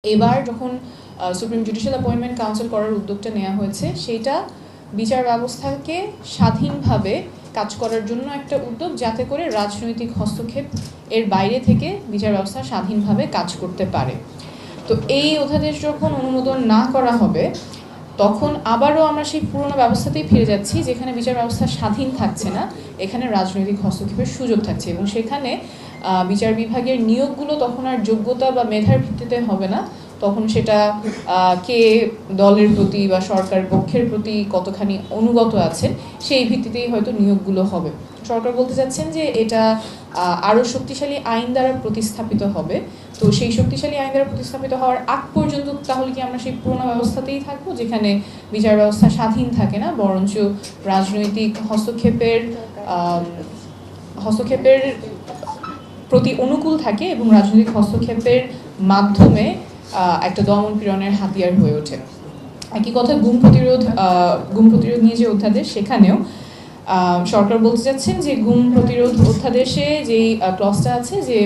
এবার যখন supreme judicial appointment council করার উদ্যোগটা নেওয়া হয়েছে, সেইটা বিচার ব্যবস্থাকে স্বাধীনভাবে কাজ করার জন্য একটা উদ্যোগ, যাতে করে রাজনৈতিক হস্তক্ষেপ এর বাইরে থেকে বিচার ব্যবস্থা স্বাধীনভাবে কাজ করতে পারে। তো এই অধ্যাদেশ যখন অনুমোদন না করা হবে, তখন আবারও আমরা সেই পুরনো ব্যবস্থাতেই ফিরে যাচ্ছি, যেখানে বিচার ব্যবস্থা স্বাধীন থাকছে না, এখানে রাজনৈতিক হস্তক্ষেপের সুযোগ থাকছে, এবং সেখানে বিচার বিভাগের নিয়োগগুলো তখন আর যোগ্যতা বা মেধার ভিত্তিতে হবে না, তখন সেটা কে দলের প্রতি বা সরকার পক্ষের প্রতি কতখানি অনুগত আছেন সেই ভিত্তিতেই হয়তো নিয়োগগুলো হবে। সরকার বলতে চাচ্ছেন যে এটা আরও শক্তিশালী আইন দ্বারা প্রতিস্থাপিত হবে। তো সেই শক্তিশালী আইন দ্বারা প্রতিস্থাপিত হওয়ার আগ পর্যন্ত তাহলে কি আমরা সেই পুরোনো ব্যবস্থাতেই থাকবো, যেখানে বিচার ব্যবস্থা স্বাধীন থাকে না, বরঞ্চ রাজনৈতিক হস্তক্ষেপের প্রতি অনুকূল থাকে এবং রাজনৈতিক হস্তক্ষেপের মাধ্যমে একটা দমন পীড়নের হাতিয়ার হয়ে ওঠে। একই কথা গুম প্রতিরোধ নিয়ে যে অধ্যাদেশ, সেখানেও সরকার বলতে চাচ্ছেন যে গুম প্রতিরোধ অধ্যাদেশে যেই ক্লজটা আছে যে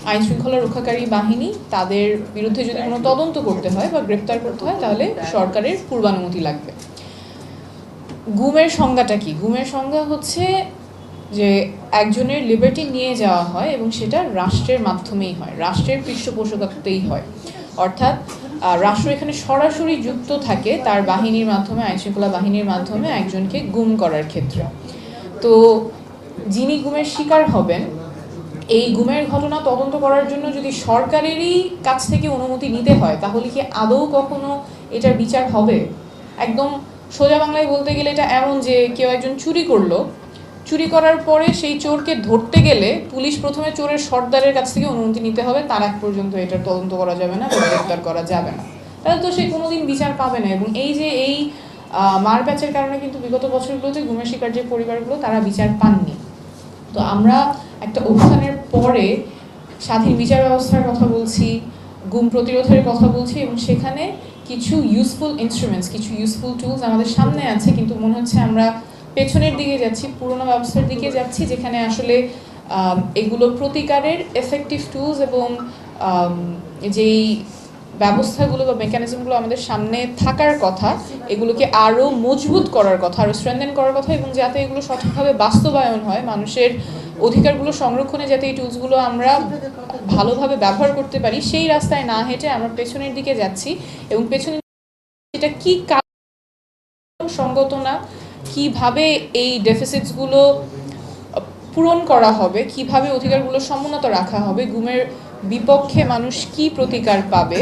আইন শৃঙ্খলা রক্ষাকারী বাহিনী তাদের বিরুদ্ধে যদি কোনো তদন্ত করতে হয় বা গ্রেপ্তার করতে হয়, তাহলে সরকারের পূর্বানুমতি লাগবে। গুমের সংজ্ঞাটা কি? গুমের সংজ্ঞা হচ্ছে যে একজনের লিবার্টি নিয়ে যাওয়া হয় এবং সেটা রাষ্ট্রের মাধ্যমেই হয়, রাষ্ট্রের পৃষ্ঠপোষকতাতেই হয়। অর্থাৎ রাষ্ট্র এখানে সরাসরি যুক্ত থাকে তার বাহিনীর মাধ্যমে, আইনশৃঙ্খলা বাহিনীর মাধ্যমে একজনকে গুম করার ক্ষেত্রে। তো যিনি গুমের শিকার হবেন, এই গুমের ঘটনা তদন্ত করার জন্য যদি সরকারেরই কাছ থেকে অনুমতি নিতে হয়, তাহলে কি আদৌ কখনো এটার বিচার হবে? একদম সোজা বাংলায় বলতে গেলে এটা এমন যে কেউ একজন চুরি করলো, চুরি করার পরে সেই চোরকে ধরতে গেলে পুলিশ প্রথমে চোরের সর্দারের কাছ থেকে অনুমতি নিতে হবে, তার আগ পর্যন্ত এটার তদন্ত করা যাবে না বা গ্রেপ্তার করা যাবে না, তাহলে তো সে কোনোদিন বিচার পাবে না। এবং এই মারপ্যাচের কারণে কিন্তু বিগত বছরগুলোতে গুমের শিকার যে পরিবারগুলো, তারা বিচার পাননি। তো আমরা একটা অভ্যুত্থানের পরে স্বাধীন বিচার ব্যবস্থার কথা বলছি, গুম প্রতিরোধের কথা বলছি, এবং সেখানে কিছু ইউজফুল ইনস্ট্রুমেন্টস, কিছু ইউজফুল টুলস আমাদের সামনে আছে, কিন্তু মনে হচ্ছে আমরা পেছনের দিকে যাচ্ছি, পুরোনো ব্যবস্থার দিকে যাচ্ছি, যেখানে আসলে এগুলো প্রতিকারের এফেক্টিভ টুলস এবং যেই ব্যবস্থাগুলো বা মেকানিজমগুলো আমাদের সামনে থাকার কথা, এগুলোকে আরও মজবুত করার কথা, আরও স্ট্রেনথেন করার কথা, এবং যাতে এগুলো সঠিকভাবে বাস্তবায়ন হয়, মানুষের অধিকারগুলো সংরক্ষণে যাতে এই টুলসগুলো আমরা ভালোভাবে ব্যবহার করতে পারি, সেই রাস্তায় না হেঁটে আমরা পেছনের দিকে যাচ্ছি। এবং পেছনে এটা কি সঙ্গত না, কিভাবে এই ডেফিসিটসগুলো পূরণ করা হবে, কিভাবে অধিকারগুলো সমুন্নত রাখা হবে, গুমের বিপক্ষে মানুষ কি প্রতিকার পাবে,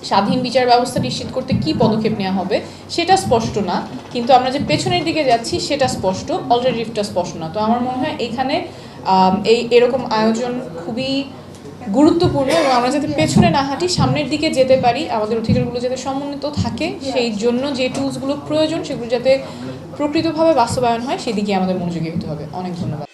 স্বাধীন বিচার ব্যবস্থা নিশ্চিত করতে কি পদক্ষেপ নেওয়া হবে, সেটা স্পষ্ট না। কিন্তু আমরা যে পেছনের দিকে যাচ্ছি সেটা স্পষ্ট, অল্টারনেটিভটা স্পষ্ট না। তো আমার মনে হয় এখানে এরকম আয়োজন খুবই গুরুত্বপূর্ণ, এবং আমরা যাতে পেছনে না হাঁটি, সামনের দিকে যেতে পারি, আমাদের অধিকারগুলো যাতে সমন্বিত থাকে, সেই জন্য যে টুলসগুলো প্রয়োজন সেগুলো যাতে প্রকৃতভাবে বাস্তবায়ন হয়, সেদিকে আমাদের মনোযোগী হতে হবে। অনেক ধন্যবাদ।